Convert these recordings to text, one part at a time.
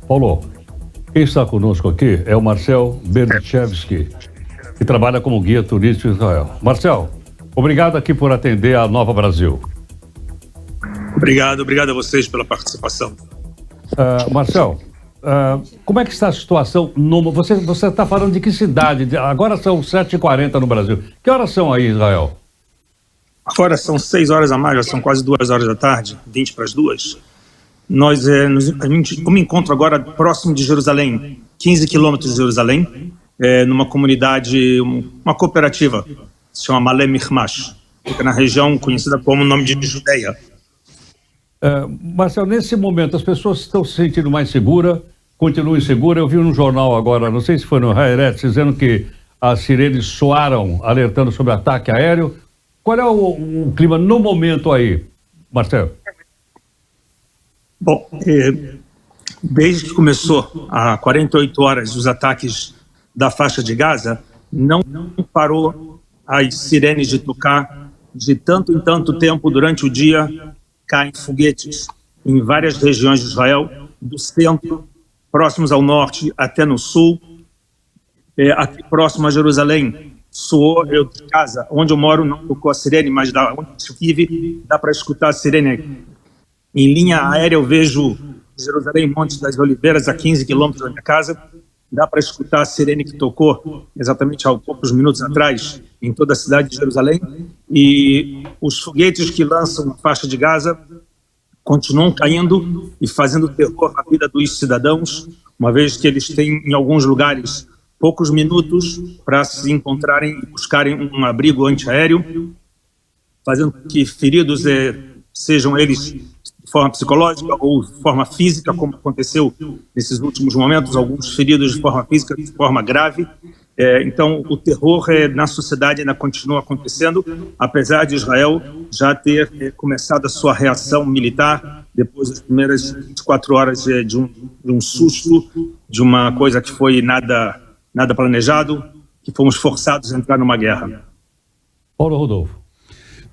Paulo, quem está conosco aqui é o Marcel Berdichevski, que trabalha como guia turístico em Israel. Marcel, obrigado aqui por atender a Nova Brasil. Obrigado a vocês pela participação. Marcel, como é que está a situação? Você está falando de que cidade? Agora são 7h40 no Brasil. Que horas são aí, Israel? Agora são 6 horas a mais, já são quase 2 horas da tarde, 20 para as 2. Eu me encontro agora próximo de Jerusalém, 15 quilômetros de Jerusalém, numa comunidade, uma cooperativa, se chama Malé Michmash, fica na região conhecida como o nome de Judeia. Marcel, nesse momento as pessoas estão se sentindo mais seguras, continuam inseguras. Eu vi no jornal agora, não sei se foi no Haaretz, dizendo que as sirenes soaram, alertando sobre ataque aéreo. Qual é o clima no momento aí, Marcel? Bom, desde que começou há 48 horas os ataques da faixa de Gaza, não parou as sirenes de tocar. De tanto em tanto tempo durante o dia caem foguetes em várias regiões de Israel, do centro, próximos ao norte até no sul. Aqui próximo a Jerusalém, soou, eu de casa, onde eu moro não tocou a sirene, mas onde eu vive dá para escutar a sirene. Em linha aérea eu vejo Jerusalém, Monte das Oliveiras, a 15 quilômetros da minha casa. Dá para escutar a sirene que tocou exatamente há poucos minutos atrás em toda a cidade de Jerusalém. E os foguetes que lançam na faixa de Gaza continuam caindo e fazendo terror na vida dos cidadãos, uma vez que eles têm, em alguns lugares, poucos minutos para se encontrarem e buscarem um abrigo antiaéreo, fazendo com que feridos sejam eles de forma psicológica ou de forma física, como aconteceu nesses últimos momentos, alguns feridos de forma física, de forma grave. Então, o terror na sociedade ainda continua acontecendo, apesar de Israel já ter começado a sua reação militar depois das primeiras 24 horas de um susto, de uma coisa que foi nada planejado, que fomos forçados a entrar numa guerra. Paulo Rodolfo.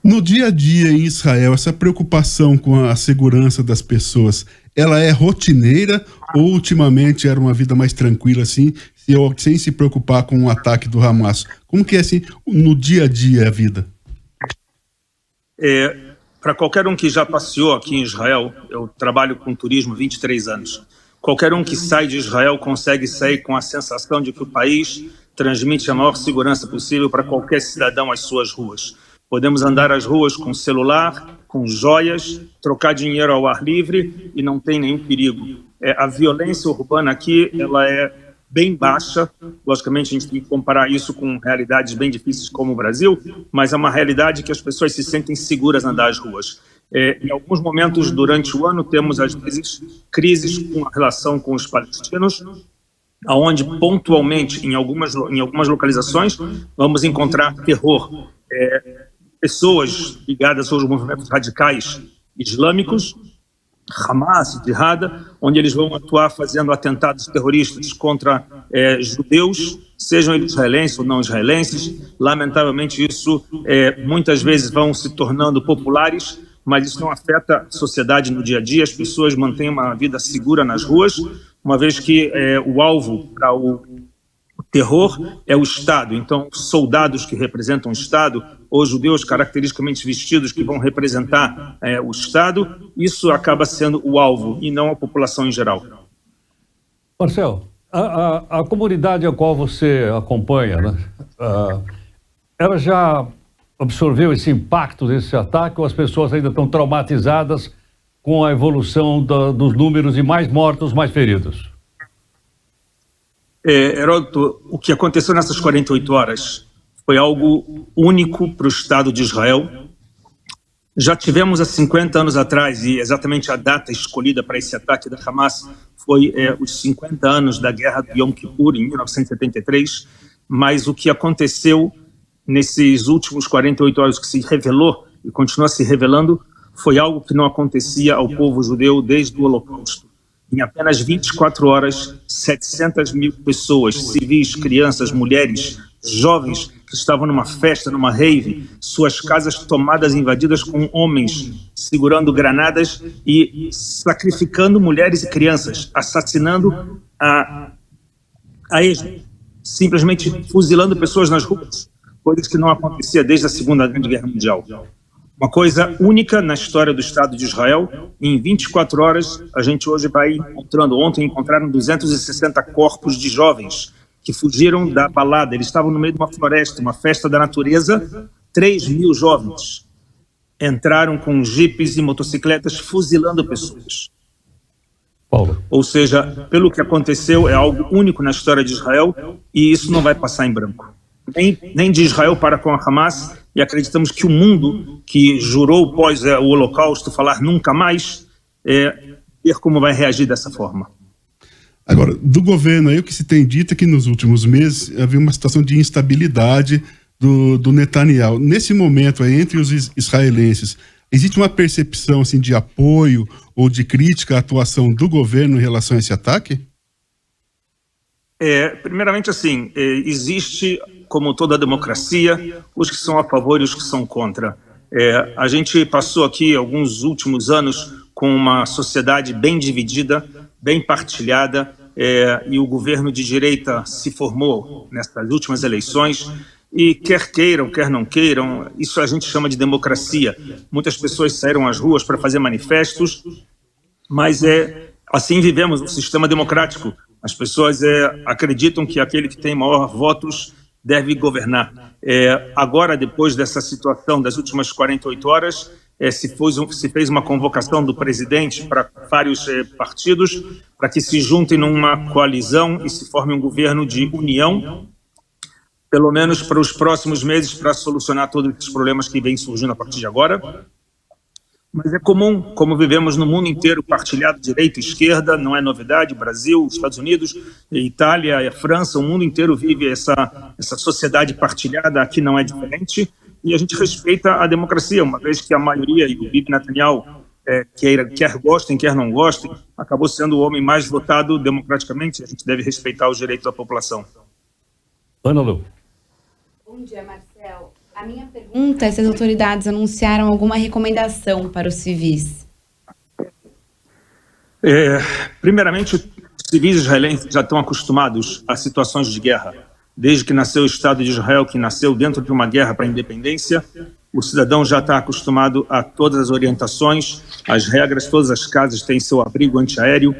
No dia a dia em Israel, essa preocupação com a segurança das pessoas, ela é rotineira ou ultimamente era uma vida mais tranquila assim, sem se preocupar com o ataque do Hamas? Como que é assim no dia a dia a vida? Para qualquer um que já passeou aqui em Israel, eu trabalho com turismo há 23 anos, qualquer um que sai de Israel consegue sair com a sensação de que o país transmite a maior segurança possível para qualquer cidadão às suas ruas. Podemos andar às ruas com celular, com joias, trocar dinheiro ao ar livre e não tem nenhum perigo. A violência urbana aqui ela é bem baixa. Logicamente, a gente tem que comparar isso com realidades bem difíceis como o Brasil, mas é uma realidade que as pessoas se sentem seguras a andar às ruas. Em alguns momentos durante o ano temos, às vezes, crises com a relação com os palestinos, onde pontualmente, em algumas localizações, vamos encontrar terror. Pessoas ligadas aos movimentos radicais islâmicos, Hamas, Jihad, onde eles vão atuar fazendo atentados terroristas contra judeus, sejam eles israelenses ou não israelenses. Lamentavelmente isso muitas vezes vão se tornando populares, mas isso não afeta a sociedade no dia a dia. As pessoas mantêm uma vida segura nas ruas, uma vez que o alvo para o terror é o Estado. Então, soldados que representam o Estado, ou judeus caracteristicamente vestidos que vão representar o Estado, isso acaba sendo o alvo e não a população em geral. Marcel, a comunidade a qual você acompanha, né, ela já absorveu esse impacto desse ataque ou as pessoas ainda estão traumatizadas com a evolução dos números e mais mortos, mais feridos? Heródoto, o que aconteceu nessas 48 horas foi algo único para o Estado de Israel. Já tivemos há 50 anos atrás, e exatamente a data escolhida para esse ataque da Hamas foi os 50 anos da Guerra do Yom Kippur, em 1973, mas o que aconteceu nesses últimos 48 horas, que se revelou e continua se revelando, foi algo que não acontecia ao povo judeu desde o Holocausto. Em apenas 24 horas, 700 mil pessoas, civis, crianças, mulheres, jovens que estavam numa festa, numa rave, suas casas tomadas, invadidas com homens segurando granadas e sacrificando mulheres e crianças, assassinando a esmo, simplesmente fuzilando pessoas nas ruas, coisas que não acontecia desde a Segunda Grande Guerra Mundial. Uma coisa única na história do Estado de Israel. Em 24 horas, a gente hoje vai encontrando, ontem encontraram 260 corpos de jovens que fugiram da balada. Eles estavam no meio de uma floresta, uma festa da natureza. 3.000 jovens entraram com jipes e motocicletas fuzilando pessoas. Paulo. Ou seja, pelo que aconteceu, é algo único na história de Israel e isso não vai passar em branco. Nem de Israel para com a Hamas, e acreditamos que o mundo que jurou pós o Holocausto falar nunca mais, ver como vai reagir dessa forma. Agora, do governo aí, o que se tem dito é que nos últimos meses havia uma situação de instabilidade do Netanyahu. Nesse momento aí, entre os israelenses, existe uma percepção assim, de apoio ou de crítica à atuação do governo em relação a esse ataque? Primeiramente, assim, existe, como toda democracia, os que são a favor e os que são contra. A gente passou aqui alguns últimos anos com uma sociedade bem dividida, bem partilhada, e o governo de direita se formou nessas últimas eleições, e quer queiram, quer não queiram, isso a gente chama de democracia. Muitas pessoas saíram às ruas para fazer manifestos, mas assim vivemos um sistema democrático. As pessoas acreditam que aquele que tem maior votos deve governar. Agora, depois dessa situação das últimas 48 horas, se fez uma convocação do presidente para vários partidos para que se juntem numa coalizão e se forme um governo de união, pelo menos para os próximos meses, para solucionar todos esses problemas que vêm surgindo a partir de agora. Mas é comum, como vivemos no mundo inteiro, partilhado direita e esquerda, não é novidade. Brasil, Estados Unidos, Itália, França, o mundo inteiro vive essa sociedade partilhada, aqui não é diferente. E a gente respeita a democracia, uma vez que a maioria, e o Bibi Netanyahu, quer gostem, quer não gostem, acabou sendo o homem mais votado democraticamente. A gente deve respeitar os direitos da população. Ana Lu. Bom dia, Marcel. A minha pergunta é se as autoridades anunciaram alguma recomendação para os civis. Primeiramente, os civis israelenses já estão acostumados a situações de guerra. Desde que nasceu o Estado de Israel, que nasceu dentro de uma guerra para a independência, o cidadão já está acostumado a todas as orientações, as regras, todas as casas têm seu abrigo antiaéreo.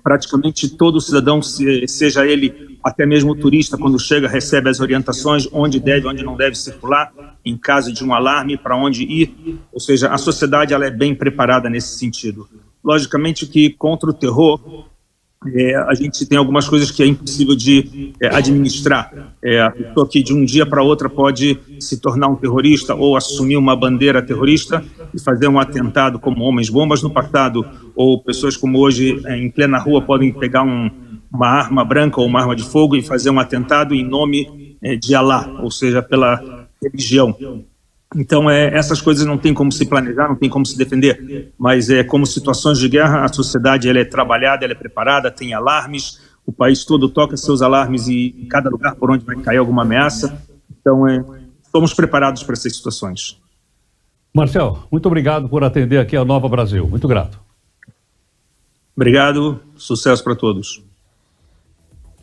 Praticamente todo cidadão, seja ele até mesmo o turista, quando chega, recebe as orientações, onde deve, onde não deve circular, em caso de um alarme, para onde ir. Ou seja, a sociedade ela é bem preparada nesse sentido. Logicamente que contra o terror, a gente tem algumas coisas que é impossível de administrar. A pessoa que de um dia para outra pode se tornar um terrorista ou assumir uma bandeira terrorista e fazer um atentado como homens-bombas no passado, ou pessoas como hoje em plena rua podem pegar uma arma branca ou uma arma de fogo e fazer um atentado em nome de Alá, ou seja, pela religião. Então, essas coisas não tem como se planejar, não tem como se defender, mas como situações de guerra, a sociedade ela é trabalhada, ela é preparada, tem alarmes, o país todo toca seus alarmes e em cada lugar por onde vai cair alguma ameaça. Então, somos preparados para essas situações. Marcel, muito obrigado por atender aqui a Nova Brasil, muito grato. Obrigado, sucesso para todos.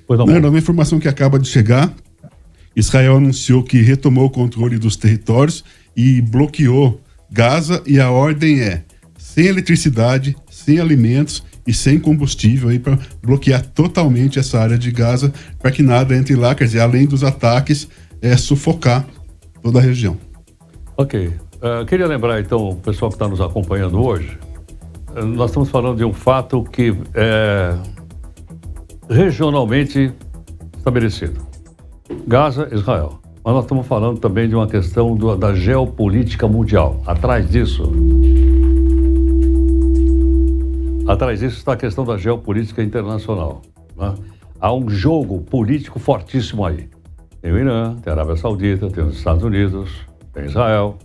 Uma informação que acaba de chegar, Israel anunciou que retomou o controle dos territórios e bloqueou Gaza, e a ordem é sem eletricidade, sem alimentos e sem combustível para bloquear totalmente essa área de Gaza para que nada entre lá, quer dizer, além dos ataques, sufocar toda a região. Ok. Queria lembrar então o pessoal que está nos acompanhando hoje, nós estamos falando de um fato que é regionalmente estabelecido. Gaza, Israel. Mas nós estamos falando também de uma questão da geopolítica mundial. Atrás disso está a questão da geopolítica internacional, né? Há um jogo político fortíssimo aí. Tem o Irã, tem a Arábia Saudita, tem os Estados Unidos, tem Israel,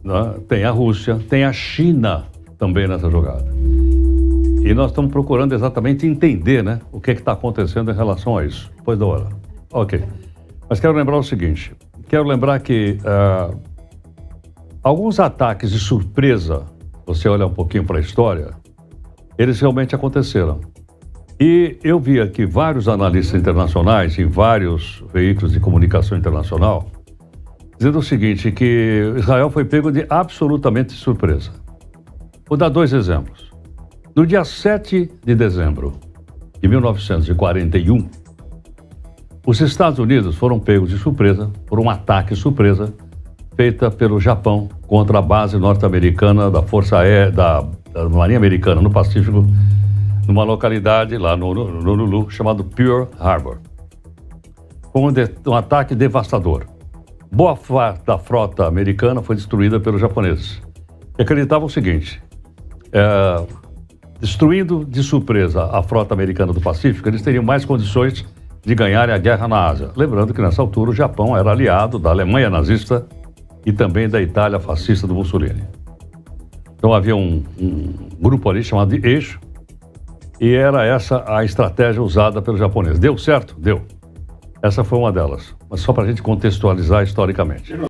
né? Tem a Rússia, tem a China também nessa jogada. E nós estamos procurando exatamente entender, né, o que está acontecendo em relação a isso. Pois, Dora. Ok. Mas quero lembrar o seguinte. Quero lembrar que alguns ataques de surpresa, você olha um pouquinho para a história, eles realmente aconteceram. E eu vi aqui vários analistas internacionais em vários veículos de comunicação internacional dizendo o seguinte, que Israel foi pego de absolutamente surpresa. Vou dar 2 exemplos. No dia 7 de dezembro de 1941, os Estados Unidos foram pegos de surpresa por um ataque surpresa feita pelo Japão contra a base norte-americana da Força Aérea, da Marinha Americana no Pacífico, numa localidade lá no Honolulu, chamado Pearl Harbor. Foi um ataque devastador. Boa parte da frota americana foi destruída pelos japoneses. E acreditavam o seguinte, destruindo de surpresa a frota americana do Pacífico, eles teriam mais condições de ganharem a guerra na Ásia. Lembrando que nessa altura o Japão era aliado da Alemanha nazista e também da Itália fascista do Mussolini. Então havia um grupo ali chamado de Eixo, e era essa a estratégia usada pelos japoneses. Deu certo? Deu. Essa foi uma delas, mas só para a gente contextualizar historicamente.